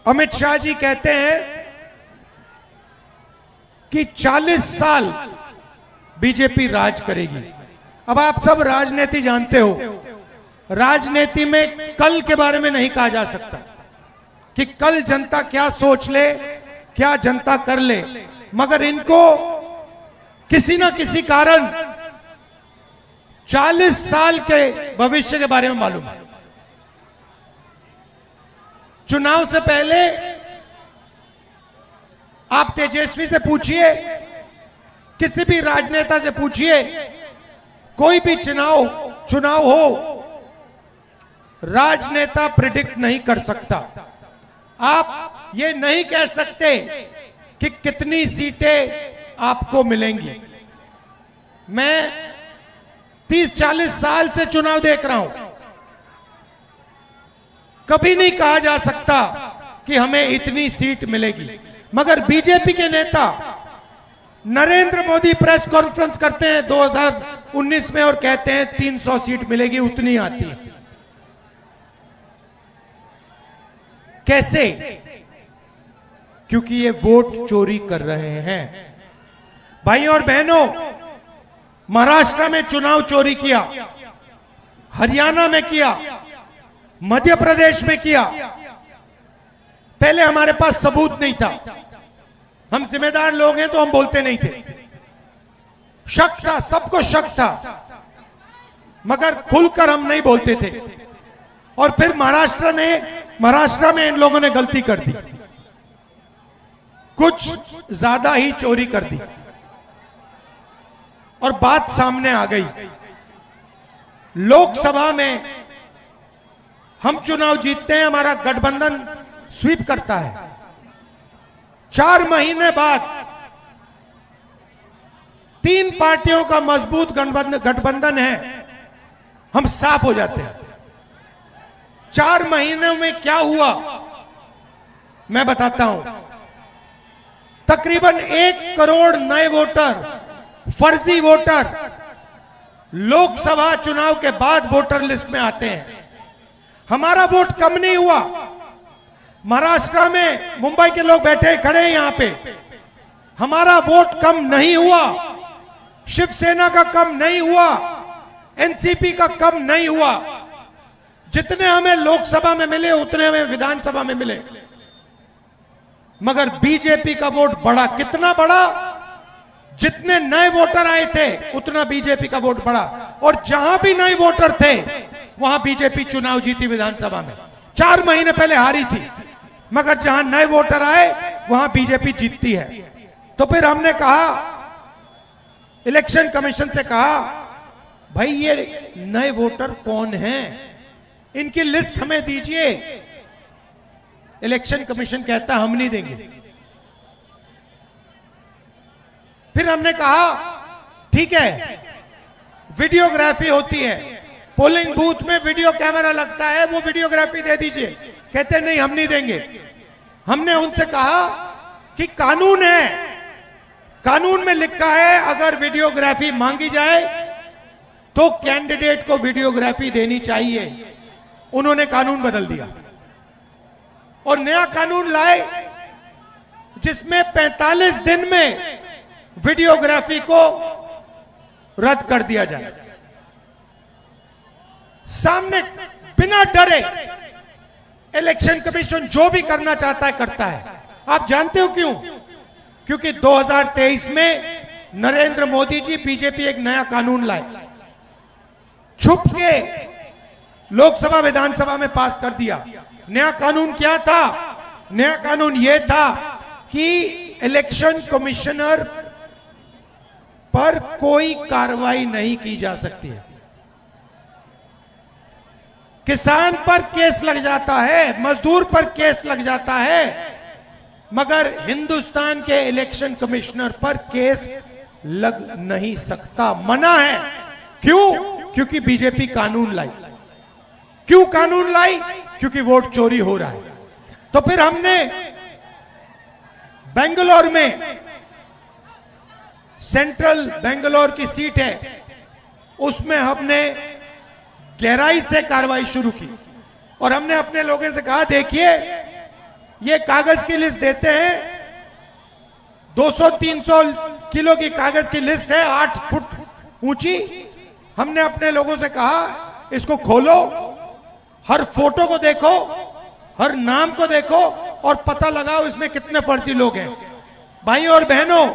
अमित शाह जी कहते हैं कि 40 साल बीजेपी राज करेगी। अब आप सब राजनीति जानते हो, राजनीति में कल के बारे में नहीं कहा जा सकता कि कल जनता क्या सोच ले, क्या जनता कर ले, मगर इनको किसी ना किसी कारण 40 साल के भविष्य के बारे में मालूम है। चुनाव से पहले आप तेजस्वी से पूछिए, किसी भी राजनेता से पूछिए, कोई भी चुनाव हो, राजनेता प्रिडिक्ट नहीं कर सकता। आप ये नहीं कह सकते कि कितनी सीटें आपको मिलेंगी। मैं 30-40 साल से चुनाव देख रहा हूं, कभी नहीं कहा जा सकता कि हमें इतनी सीट मिलेगी। मगर बीजेपी के नेता नरेंद्र मोदी प्रेस कॉन्फ्रेंस करते हैं 2019 में और कहते हैं 300 सीट मिलेगी, उतनी आती है। कैसे? क्योंकि ये वोट चोरी कर रहे हैं। भाइयों और बहनों, महाराष्ट्र में चुनाव चोरी किया, हरियाणा में किया, मध्य प्रदेश में किया। पहले हमारे पास सबूत नहीं था, हम जिम्मेदार लोग हैं तो हम बोलते नहीं थे। शक था, सबको शक था, मगर खुलकर हम नहीं बोलते थे। और फिर महाराष्ट्र में इन लोगों ने गलती कर दी, कुछ ज्यादा ही चोरी कर दी और बात सामने आ गई। लोकसभा में हम चुनाव जीतते हैं, हमारा गठबंधन स्वीप करता है। 4 महीने बाद 3 पार्टियों का मजबूत गठबंधन है, हम साफ हो जाते हैं। 4 महीनों में क्या हुआ मैं बताता हूं। तकरीबन 1 करोड़ नए वोटर, फर्जी वोटर लोकसभा चुनाव के बाद वोटर लिस्ट में आते हैं। हमारा वोट कम नहीं हुआ। महाराष्ट्र में मुंबई के लोग बैठे खड़े हैं यहां पे, हमारा वोट कम नहीं हुआ, शिवसेना का कम नहीं हुआ, एनसीपी का कम नहीं हुआ। जितने हमें लोकसभा में मिले उतने हमें विधानसभा में मिले। मगर बीजेपी का वोट बढ़ा। कितना बढ़ा? जितने नए वोटर आए थे उतना बीजेपी का वोट बढ़ा। और जहां भी नए वोटर थे वहां बीजेपी चुनाव जीती विधानसभा में। 4 महीने पहले हारी थी, मगर जहां नए वोटर आए वहां बीजेपी जीतती है। तो फिर हमने कहा, इलेक्शन कमीशन से कहा, भाई ये नए वोटर कौन हैं, इनकी लिस्ट हमें दीजिए। इलेक्शन कमीशन कहता हम नहीं देंगे। फिर हमने कहा ठीक है, वीडियोग्राफी होती है, पोलिंग बूथ में वीडियो कैमरा लगता है, वो वीडियोग्राफी दे दीजिए। कहते नहीं, हम नहीं देंगे। हमने उनसे कहा कि कानून है, कानून में लिखा है अगर वीडियोग्राफी मांगी जाए तो कैंडिडेट को वीडियोग्राफी देनी चाहिए। उन्होंने कानून बदल दिया और नया कानून लाए जिसमें 45 दिन में वीडियोग्राफी को रद्द कर दिया जाए। सामने बिना डरे इलेक्शन कमीशन जो भी करना चाहता है करता है। आप जानते हो क्यों? क्योंकि 2023 में नरेंद्र मोदी जी, बीजेपी एक नया कानून लाए, छुप के लोकसभा विधानसभा में पास कर दिया। नया कानून क्या था? नया कानून यह था कि इलेक्शन कमिश्नर पर कोई कार्रवाई नहीं की जा सकती है। किसान पर केस लग जाता है, मजदूर पर केस लग जाता है, मगर हिंदुस्तान के इलेक्शन कमिश्नर पर केस लग नहीं सकता, मना है। क्यों? क्योंकि बीजेपी कानून लाई। क्यों कानून लाई? क्योंकि वोट चोरी हो रहा है। तो फिर हमने बेंगलोर में, सेंट्रल बेंगलोर की सीट है, उसमें हमने गहराई से कार्रवाई शुरू की और हमने अपने लोगों से कहा, देखिए ये कागज की लिस्ट देते हैं, 200-300 किलो की कागज की लिस्ट है, 8 फुट ऊंची। हमने अपने लोगों से कहा इसको खोलो, हर फोटो को देखो, हर नाम को देखो और पता लगाओ इसमें कितने फर्जी लोग हैं। भाइयों और बहनों,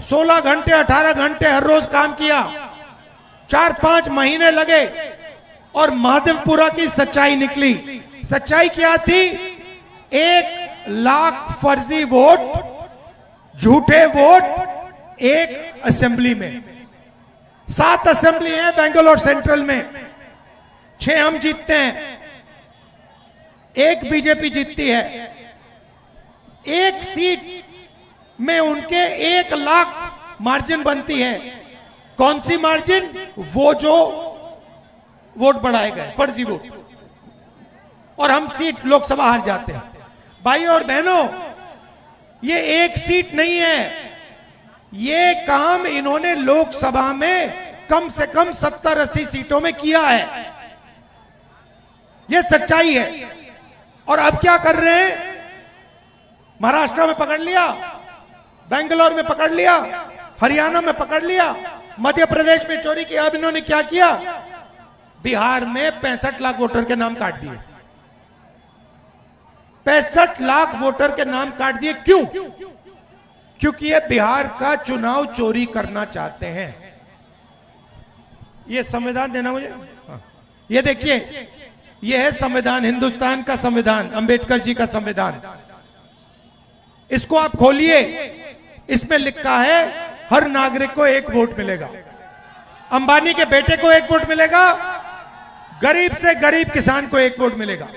16 घंटे 18 घंटे हर रोज काम किया, 4-5 महीने लगे और महादेवपुरा की सच्चाई निकली। सच्चाई क्या थी? 1 लाख फर्जी वोट, झूठे वोट एक असेंबली में। 7 असेंबली है बेंगलोर सेंट्रल में, 6 हम जीतते हैं, 1 बीजेपी जीतती है। 1 सीट में उनके 1 लाख मार्जिन बनती है। कौन सी मार्जिन? वो जो वोट बढ़ाए गए, फर्जी वोट, और हम सीट लोकसभा हार जाते हैं। भाइयों और बहनों, ये 1 सीट नहीं है, ये काम इन्होंने लोकसभा में कम से कम 70-80 सीटों में किया है। ये सच्चाई है। और अब क्या कर रहे हैं? महाराष्ट्र में पकड़ लिया, बेंगलोर में पकड़ लिया, हरियाणा में पकड़ लिया, मध्य प्रदेश में चोरी की। अब इन्होंने क्या किया? बिहार में 65 लाख वोटर के नाम काट दिए। 65 लाख वोटर के नाम काट दिए। क्यों? क्योंकि ये बिहार का चुनाव चोरी करना चाहते हैं। ये संविधान देना मुझे, ये देखिए, ये है संविधान, हिंदुस्तान का संविधान, अंबेडकर जी का संविधान। इसको आप खोलिए, इसमें लिखा है हर नागरिक को 1 वोट मिलेगा, अंबानी के बेटे को 1 वोट मिलेगा, गरीब से गरीब किसान को 1 वोट मिलेगा।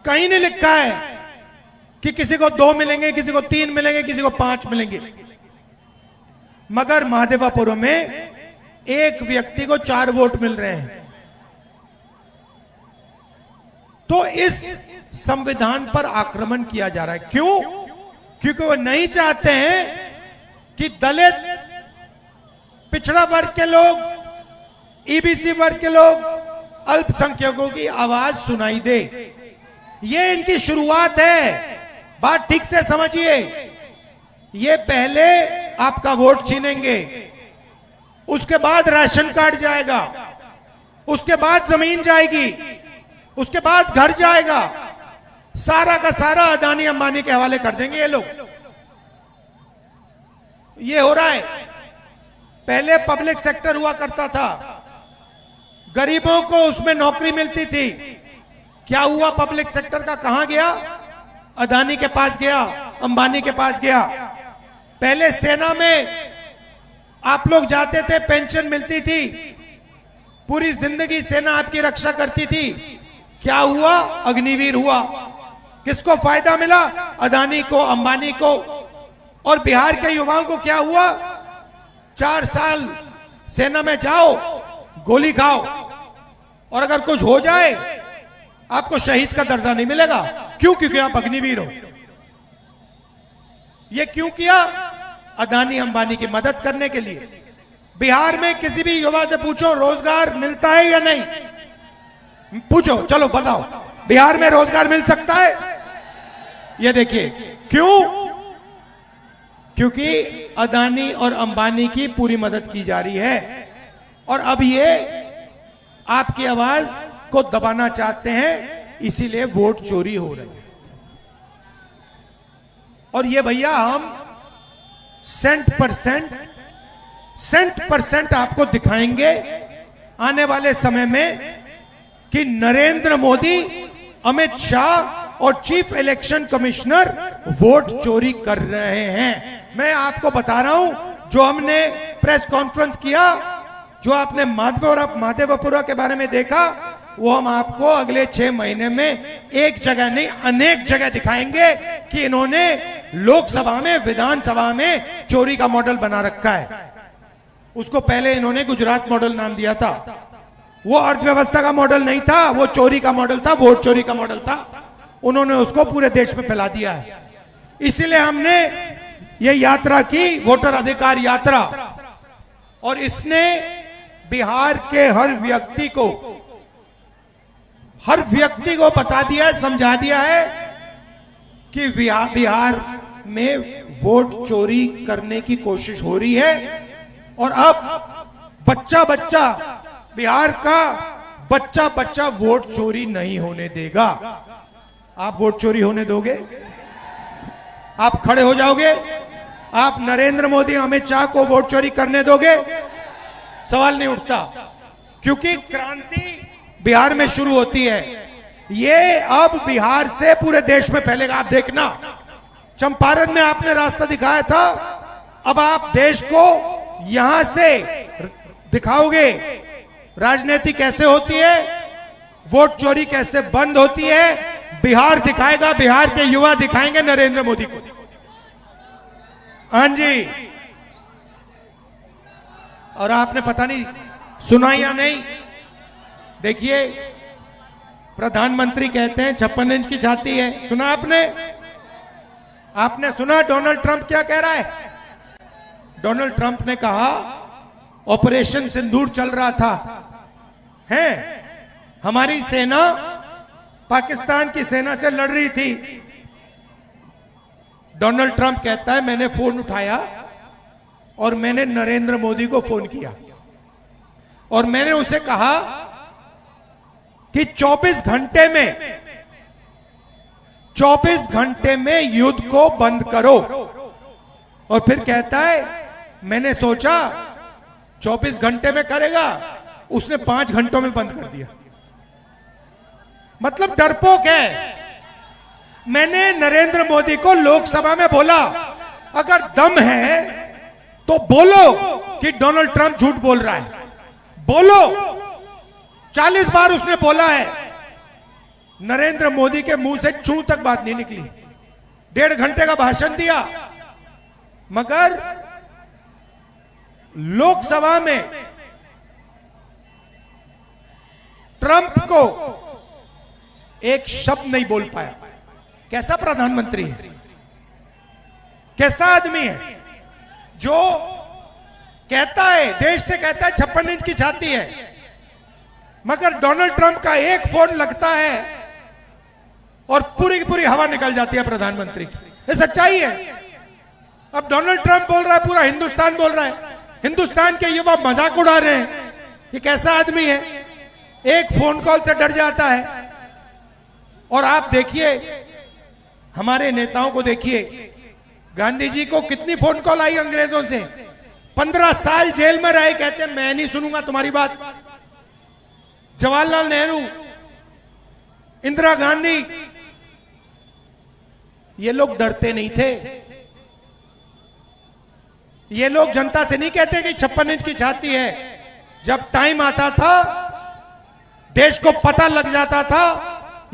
कहीं नहीं लिखा है कि किसी को 2 मिलेंगे, किसी को 3 मिलेंगे, किसी को 5 मिलेंगे। मगर महादेवपुर में एक व्यक्ति को 4 वोट मिल रहे हैं। तो इस संविधान पर आक्रमण किया जा रहा है। क्यों? क्योंकि वो नहीं चाहते हैं कि दलित, पिछड़ा वर्ग के लोग, ईबीसी वर्ग के लोग, अल्पसंख्यकों की आवाज सुनाई दे। ये इनकी शुरुआत है। बात ठीक से समझिए। ये पहले आपका वोट छीनेंगे, उसके बाद राशन कार्ड जाएगा, उसके बाद जमीन जाएगी, उसके बाद घर जाएगा, सारा का सारा अदानी अंबानी के हवाले कर देंगे ये लोग। ये हो रहा है। पहले पब्लिक सेक्टर हुआ करता था, गरीबों को उसमें नौकरी मिलती थी। क्या हुआ? पब्लिक सेक्टर का कहां गया? अदानी के पास गया, अंबानी के पास गया। पहले सेना में आप लोग जाते थे, पेंशन मिलती थी, पूरी जिंदगी सेना आपकी रक्षा करती थी। क्या हुआ? अग्निवीर हुआ। किसको फायदा मिला? अदानी को, अंबानी को। और बिहार के युवाओं को क्या हुआ? 4 साल सेना में जाओ, गोली खाओ, और अगर कुछ हो जाए आपको शहीद का दर्जा नहीं मिलेगा। क्यों? क्योंकि आप अग्निवीर हो। ये क्यों किया? अदानी अंबानी की मदद करने के लिए। बिहार में किसी भी युवा से पूछो रोजगार मिलता है या नहीं, पूछो, चलो बताओ, बिहार में रोजगार मिल सकता है? ये देखिए, क्यों? क्योंकि अदानी और अंबानी की पूरी मदद की जा रही है। और अब ये आपकी आवाज को दबाना चाहते हैं, इसीलिए वोट चोरी हो रही है। और ये भैया हम सेंट परसेंट आपको दिखाएंगे आने वाले समय में कि नरेंद्र मोदी, अमित शाह और चीफ इलेक्शन कमिश्नर वोट चोरी कर रहे हैं। मैं आपको बता रहा हूं, जो हमने प्रेस कॉन्फ्रेंस किया, जो आपने महादेवपुरा के बारे में देखा, वो हम आपको अगले 6 महीने में एक जगह नहीं, अनेक जगह दिखाएंगे कि इन्होंने लोकसभा में, विधानसभा में चोरी का मॉडल बना रखा है। उसको पहले इन्होंने गुजरात मॉडल नाम दिया था। वो अर्थव्यवस्था का मॉडल नहीं था, वो चोरी का मॉडल था, वोट चोरी का मॉडल था। उन्होंने उसको पूरे देश में फैला दिया है। इसलिए हमने ये यात्रा की, वोटर अधिकार यात्रा, और इसने बिहार के हर व्यक्ति को बता दिया है, समझा दिया है कि बिहार में वोट चोरी करने की कोशिश हो रही है और अब बच्चा बच्चा बिहार का बच्चा बच्चा वोट चोरी नहीं होने देगा। आप वोट चोरी होने दोगे? आप खड़े हो जाओगे? आप नरेंद्र मोदी अमित शाह को वोट चोरी करने दोगे? सवाल नहीं उठता, क्योंकि क्रांति बिहार में शुरू होती है। ये अब बिहार से पूरे देश में फैलेगा। आप देखना, चंपारण में आपने रास्ता दिखाया था, अब आप देश को यहां से दिखाओगे राजनीति कैसे होती है, वोट चोरी कैसे बंद होती है। बिहार दिखाएगा, बिहार के युवा दिखाएंगे नरेंद्र मोदी को। हाँ जी, और आपने पता नहीं सुना या नहीं, देखिए प्रधानमंत्री कहते हैं 56 इंच की छाती है। सुना आपने? आपने सुना डोनाल्ड ट्रंप क्या कह रहा है? डोनाल्ड ट्रंप ने कहा ऑपरेशन सिंदूर चल रहा था, है हमारी सेना पाकिस्तान की सेना से लड़ रही थी। डोनाल्ड ट्रंप कहता है मैंने फोन उठाया और मैंने नरेंद्र मोदी को फोन किया और मैंने उसे कहा कि 24 घंटे में युद्ध को बंद करो। और फिर कहता है मैंने सोचा 24 घंटे में करेगा, उसने 5 घंटों में बंद कर दिया। मतलब डरपोक है। मैंने नरेंद्र मोदी को लोकसभा में बोला अगर दम है तो बोलो कि डोनाल्ड ट्रंप झूठ बोल रहा है, बोलो। 40 बार उसने बोला है, नरेंद्र मोदी के मुंह से चू तक बात नहीं निकली। 1.5 घंटे का भाषण दिया, मगर लोकसभा में ट्रंप को एक शब्द नहीं बोल पाया। कैसा प्रधानमंत्री है, कैसा आदमी है जो कहता है, देश से कहता है 56 इंच की छाती है, मगर डोनाल्ड ट्रंप का एक फोन लगता है और पूरी की पूरी हवा निकल जाती है प्रधानमंत्री की। ये सच्चाई है। अब डोनाल्ड ट्रंप बोल रहा है, पूरा हिंदुस्तान बोल रहा है, हिंदुस्तान के युवा मजाक उड़ा रहे हैं। ये कैसा आदमी है, एक फोन कॉल से डर जाता है। और आप देखिए हमारे नेताओं को, देखिए गांधी जी को कितनी फोन कॉल आई अंग्रेजों से। 15 साल जेल में रहे, कहते हैं मैं नहीं सुनूंगा तुम्हारी बात। जवाहरलाल नेहरू, इंदिरा गांधी, ये लोग डरते नहीं थे। ये लोग जनता से नहीं कहते कि 56 इंच की छाती है। जब टाइम आता था, देश को पता लग जाता था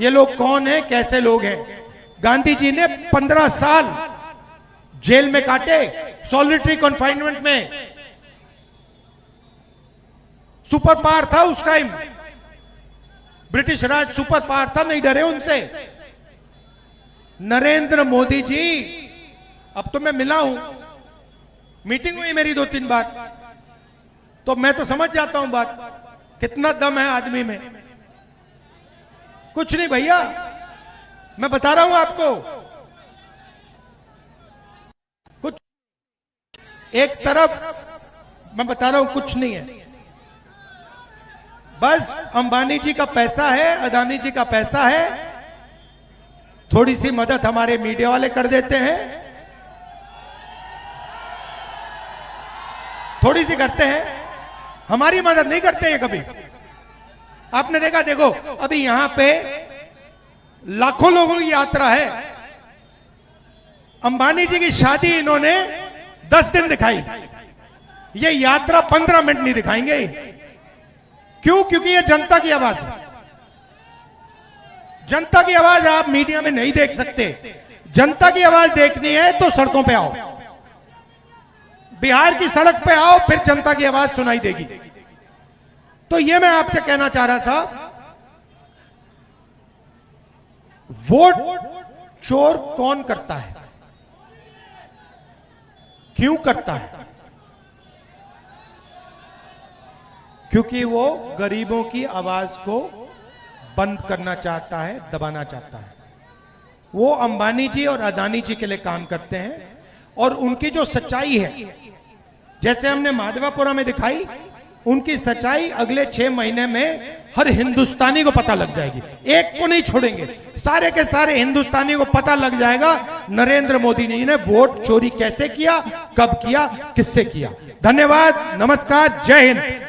ये लोग कौन है, कैसे लोग हैं। गांधी जी ने 15 साल जेल में काटे, सॉलिटरी कन्फाइनमेंट में। सुपर पावर था उस टाइम, ब्रिटिश राज सुपर पावर था, नहीं डरे उनसे। नरेंद्र मोदी जी, अब तो मैं मिला हूं, मीटिंग हुई मेरी 2-3 बार, तो मैं तो समझ जाता हूं बात, कितना दम है आदमी में। कुछ नहीं भैया, मैं बता रहा हूं आपको, कुछ एक तरफ मैं बता रहा हूं कुछ नहीं है। बस अंबानी जी का पैसा है, अदानी जी का पैसा है, थोड़ी सी मदद हमारे मीडिया वाले कर देते हैं, थोड़ी सी करते हैं, हमारी मदद नहीं करते हैं कभी। आपने देखा, देखो अभी यहां पे लाखों लोगों की यात्रा है। अंबानी जी की शादी इन्होंने 10 दिन दिखाई, ये यात्रा 15 मिनट नहीं दिखाएंगे। क्यों? क्योंकि ये जनता की आवाज है। जनता की आवाज आप मीडिया में नहीं देख सकते। जनता की आवाज देखनी है तो सड़कों पे आओ, बिहार की सड़क पे आओ, फिर जनता की आवाज सुनाई देगी। तो ये मैं आपसे कहना चाह रहा था, वोट चोर कौन करता है, क्यों करता है? क्योंकि वो गरीबों की आवाज को बंद करना चाहता है, दबाना चाहता है। वो अंबानी जी और अदानी जी के लिए काम करते हैं, और उनकी जो सच्चाई है, जैसे हमने माधवापुरा में दिखाई, उनकी सच्चाई अगले 6 महीने में हर हिंदुस्तानी को पता लग जाएगी। एक को नहीं छोड़ेंगे, सारे के सारे हिंदुस्तानी को पता लग जाएगा नरेंद्र मोदी जी ने वोट चोरी कैसे किया, कब किया, किससे किया। धन्यवाद, नमस्कार, जय हिंद।